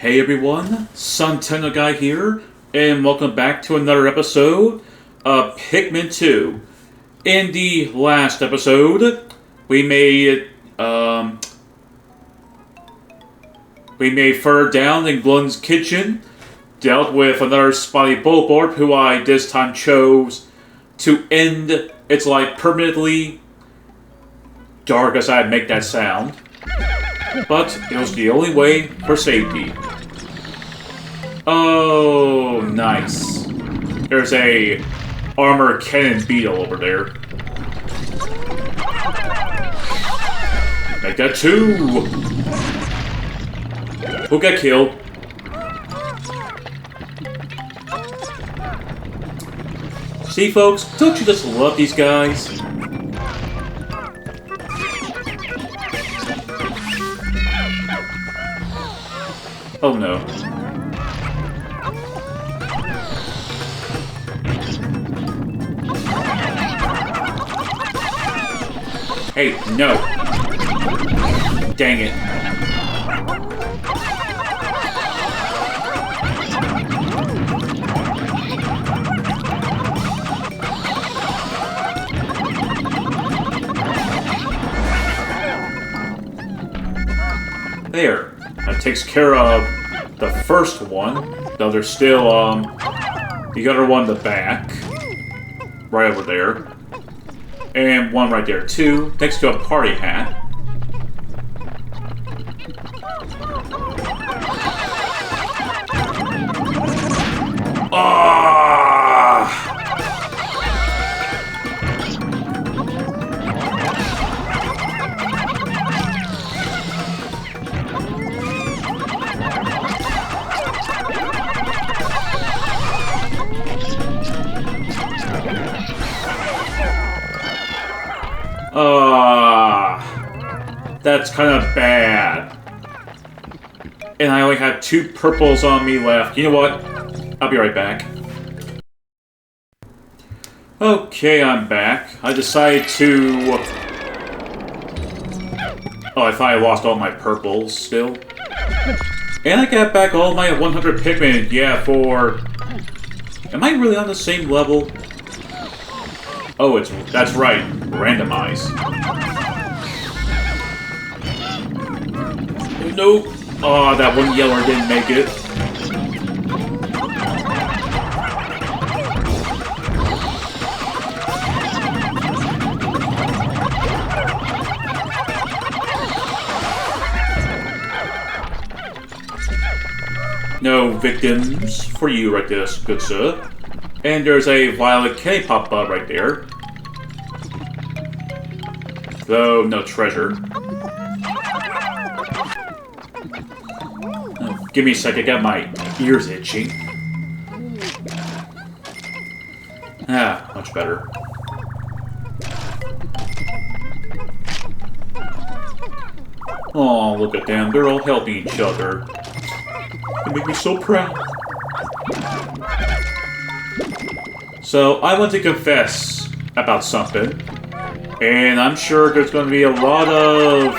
Hey everyone, Sunteno Guy here, and welcome back to another episode of Pikmin 2. In the last episode, we made further down in Glutton's kitchen, dealt with another spotty Bulborb who I this time chose to end its life permanently. Dark as I'd make that sound. But it was the only way for safety. Oh, nice. There's a armor cannon beetle over there. Make that two. Who'll get killed? See, folks, don't you just love these guys? Oh no. Hey, no. Dang it. There. That takes care of the first one. Though there's still, the other one in the back. Right over there. And one right there, too. Next to a party hat. That's kind of bad. And I only have 2 purples on me left. You know what? I'll be right back. Okay, I'm back. I decided to... Oh, I thought I lost all my purples still. And I got back all my 100 Pikmin. Yeah, for... Am I really on the same level? Oh, that's right. Randomize. Nope. Oh, that one yeller didn't make it. No victims for you right there, good sir. And there's a violet candy pop up right there. Though, no treasure. Oh, give me a sec, I got my ears itching. Ah, much better. Oh, look at them, they're all helping each other. They make me so proud. So, I want to confess about something. And I'm sure there's going to be a lot of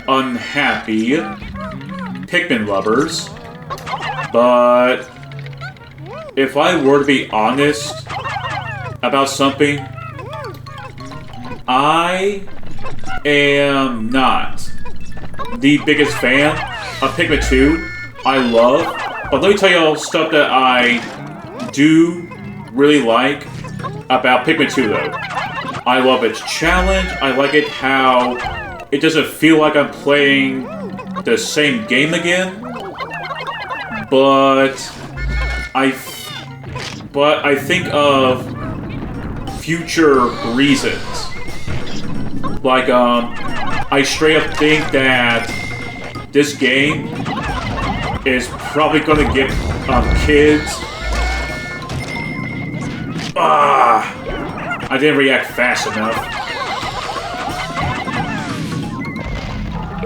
unhappy Pikmin lovers. But if I were to be honest about something, I am not the biggest fan of Pikmin 2. I love, but let me tell you all stuff that I do really like about Pikmin 2 though. I love its challenge. I like it how it doesn't feel like I'm playing the same game again. But I think of future reasons. Like, I straight up think that this game is probably gonna get kids. I didn't react fast enough.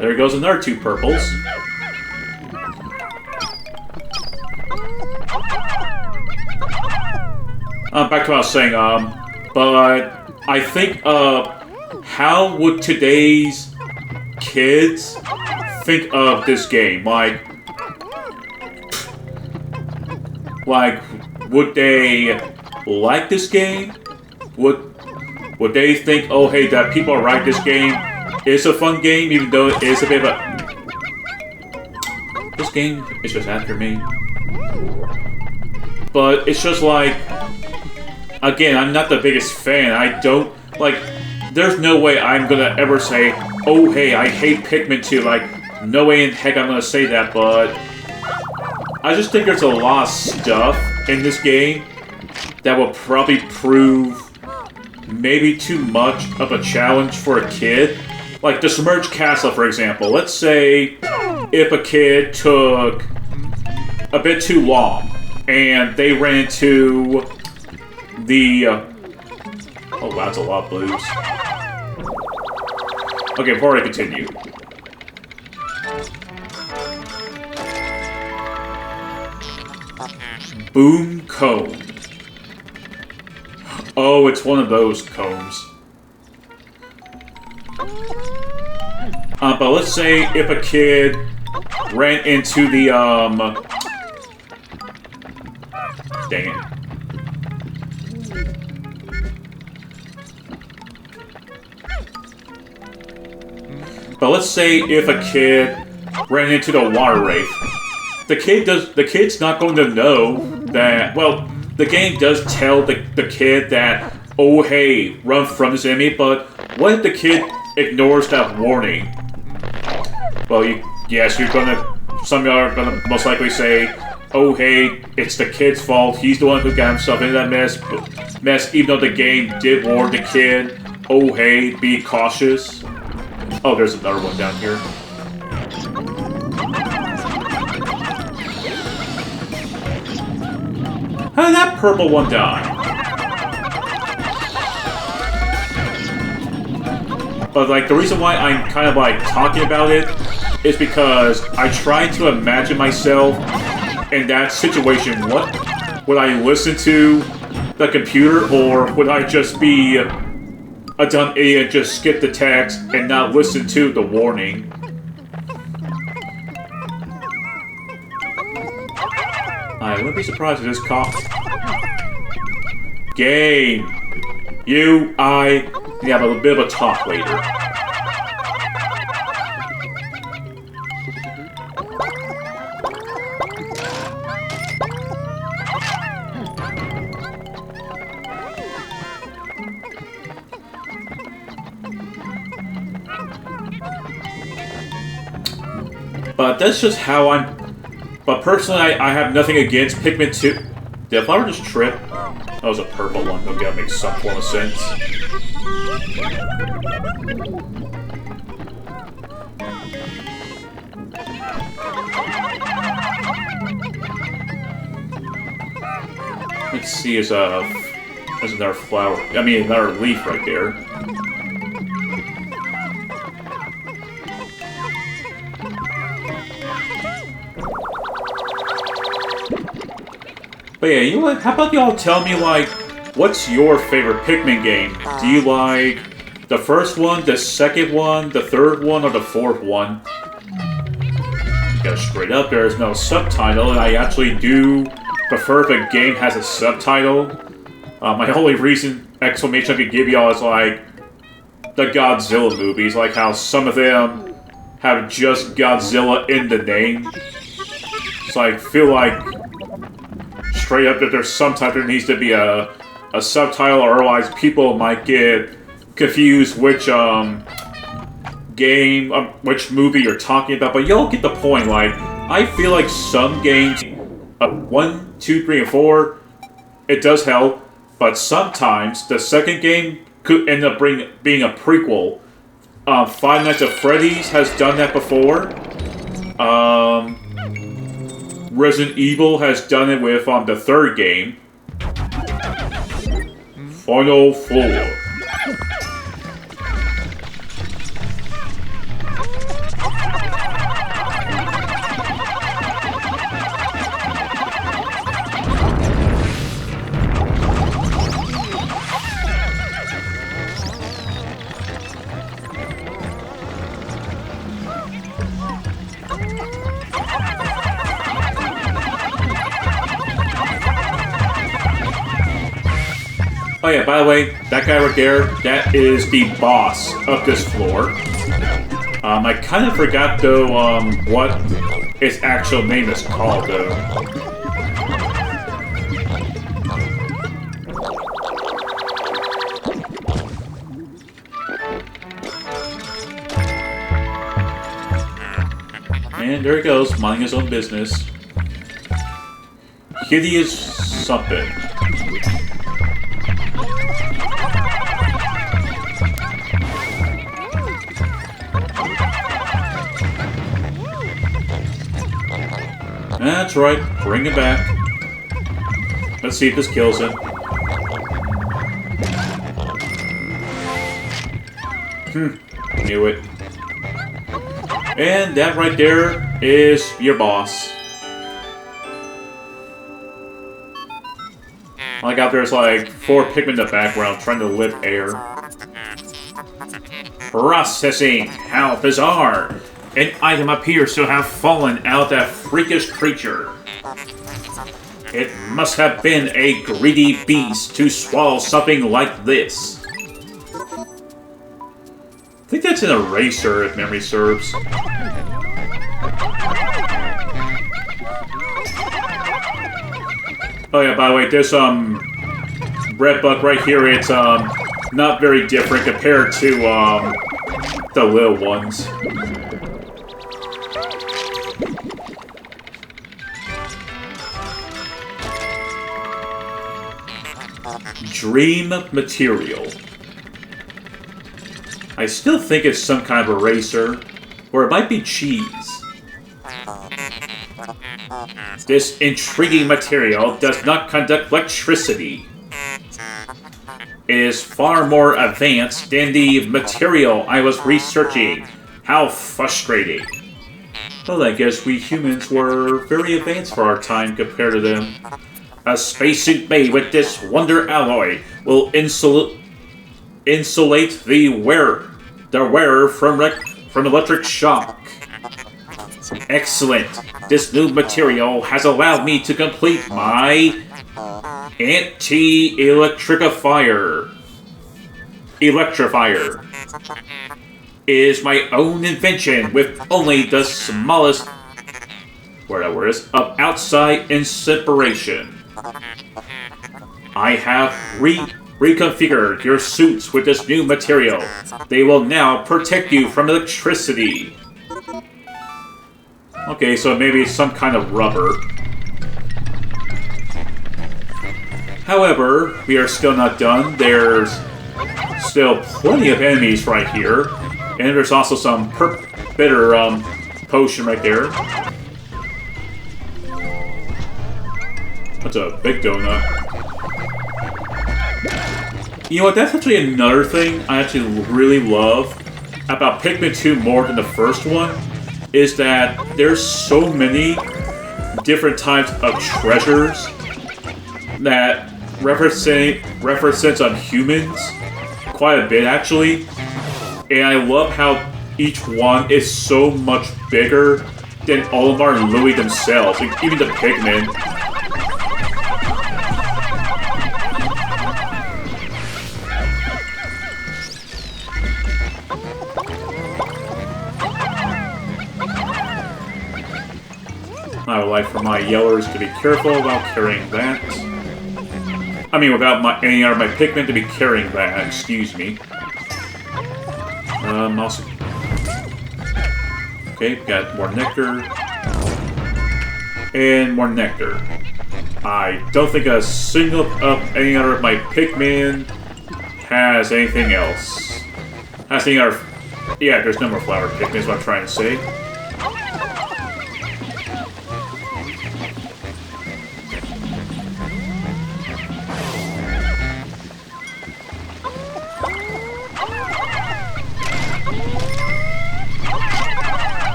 There goes another 2 purples. Back to what I was saying, but I think, how would today's kids think of this game? Like, Like, would they like this game? Would they think, oh hey, that people are right, this game is a fun game, even though it is a bit of a... This game is just after me. But it's just like... Again, I'm not the biggest fan. I don't... Like, there's no way I'm gonna ever say, oh hey, I hate Pikmin 2. Like, no way in heck I'm gonna say that, but... I just think there's a lot of stuff in this game that will probably prove maybe too much of a challenge for a kid. Like the submerged castle, for example. Let's say if a kid took a bit too long and they ran into the... oh wow, that's a lot of blues. Okay, before I continue. Boom cone. Oh, it's one of those combs. But let's say if a kid ran into the, dang it. But let's say if a kid ran into the water wraith. The kid's not going to know that, well, the game does tell the kid that, oh hey, run from this enemy, but what if the kid ignores that warning? Well, yes, some of you are gonna most likely say, oh hey, it's the kid's fault, he's the one who got himself into that mess, even though the game did warn the kid, oh hey, be cautious. Oh, there's another one down here. How did that purple one die? But like the reason why I'm kind of like talking about it is because I try to imagine myself in that situation. What would I listen to the computer, or would I just be a dumb idiot and just skip the text and not listen to the warning? I wouldn't be surprised if this cop... Game! You, I... We have a bit of a talk later. But that's just how I'm... But personally, I have nothing against Pikmin 2. Did the flower just trip? That was a purple one. Okay, that makes some form of sense. Let's see, there's another flower. I mean, another leaf right there. But yeah, you know what? How about y'all tell me, like, what's your favorite Pikmin game? Do you like the first one, the second one, the third one, or the fourth one? Go straight up, there is no subtitle, and I actually do prefer if a game has a subtitle. My only explanation I could give y'all is, like, the Godzilla movies, like how some of them have just Godzilla in the name. So I feel like straight up that there's some type there needs to be a subtitle, or otherwise people might get confused which game, which movie you're talking about. But y'all get the point. Like, I feel like some games, 1, 2, 3, and 4, it does help, but sometimes the second game could end up being a prequel. Five Nights at Freddy's has done that before. Resident Evil has done it with the third game. Final floor. yeah, by the way, that guy right there, that is the boss of this floor. I kind of forgot, though, what its actual name is called, though. And there he goes, minding his own business. Hideous something. That's right, bring him back. Let's see if this kills him. Knew it. And that right there is your boss. Like out there's like 4 Pikmin in the background trying to lift air. Processing! How bizarre! An item appears to have fallen out of that freakish creature. It must have been a greedy beast to swallow something like this. I think that's an eraser, if memory serves. Oh yeah, by the way, this red bug right here, it's not very different compared to the little ones. Dream material. I still think it's some kind of eraser, or it might be cheese. This intriguing material does not conduct electricity. It is far more advanced than the material I was researching. How frustrating. Well, I guess we humans were very advanced for our time compared to them. A spacesuit made with this wonder alloy will insulate the wearer from electric shock. Excellent. This new material has allowed me to complete my anti-electrifier. Electrifier is my own invention with only the smallest of outside inspiration. I have reconfigured your suits with this new material. They will now protect you from electricity. Okay, so maybe some kind of rubber. However, we are still not done. There's still plenty of enemies right here. And there's also some bitter potion right there. That's a big donut. You know what, that's actually another thing I actually really love about Pikmin 2 more than the first one, is that there's so many different types of treasures that represents on humans, quite a bit actually, and I love how each one is so much bigger than Olimar and Louie themselves, like even the Pikmin. I would like for my yellers to be careful about carrying that. I mean, without any of my Pikmin to be carrying that, excuse me. Also... Okay, got more nectar. And more nectar. I don't think a single of any other of my Pikmin has anything else. Has any other... Yeah, there's no more flower Pikmin is what I'm trying to say.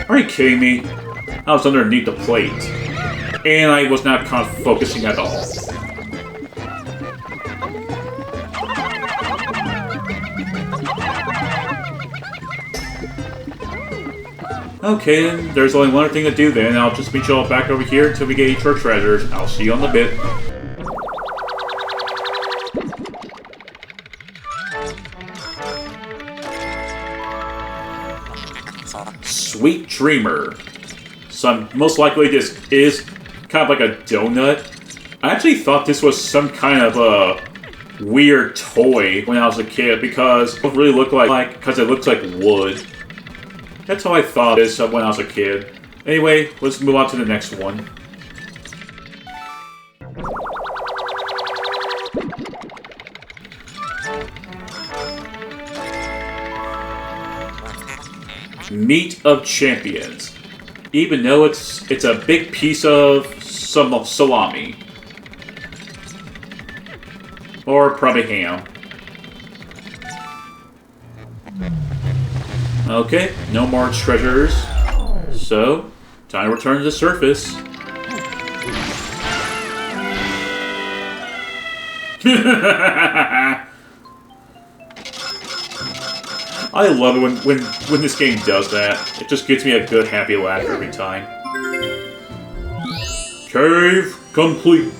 Are you kidding me? I was underneath the plate. And I was not focusing at all. Okay, then there's only one other thing to do then. I'll just meet you all back over here until we get each our treasures. I'll see you on the bit. Sweet Dreamer. So most likely this is kind of like a donut. I actually thought this was some kind of a weird toy when I was a kid because it really looked like because it looks like wood. That's how I thought this when I was a kid. Anyway, let's move on to the next one. Meat of Champions. Even though it's a big piece of some salami. Or probably ham. Okay, no more treasures. So, time to return to the surface. I love it when this game does that. It just gets me a good happy laugh every time. Cave complete.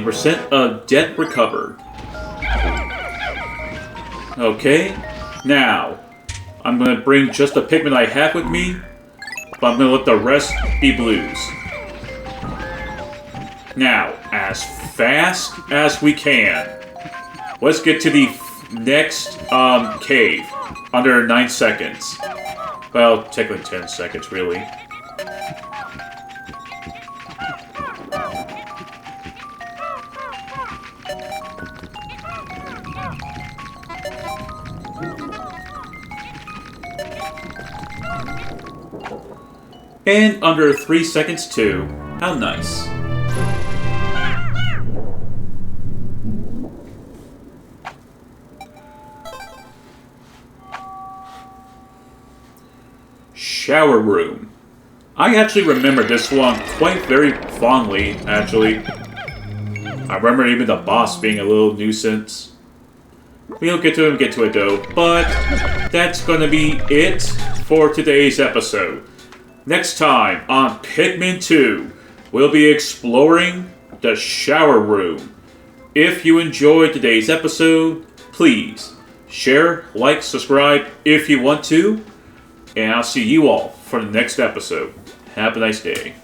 %, of debt recovered. Okay, now, I'm going to bring just the Pikmin I have with me, but I'm going to let the rest be blues. Now, as fast as we can, let's get to the next cave, under 9 seconds. Well, technically 10 seconds, really. And under 3 seconds too. How nice. Shower room. I actually remember this one quite very fondly, actually. I remember even the boss being a little nuisance. We'll get to it though. But that's gonna be it for today's episode. Next time on Pikmin 2, we'll be exploring the shower room. If you enjoyed today's episode, please share, like, subscribe if you want to, and I'll see you all for the next episode. Have a nice day.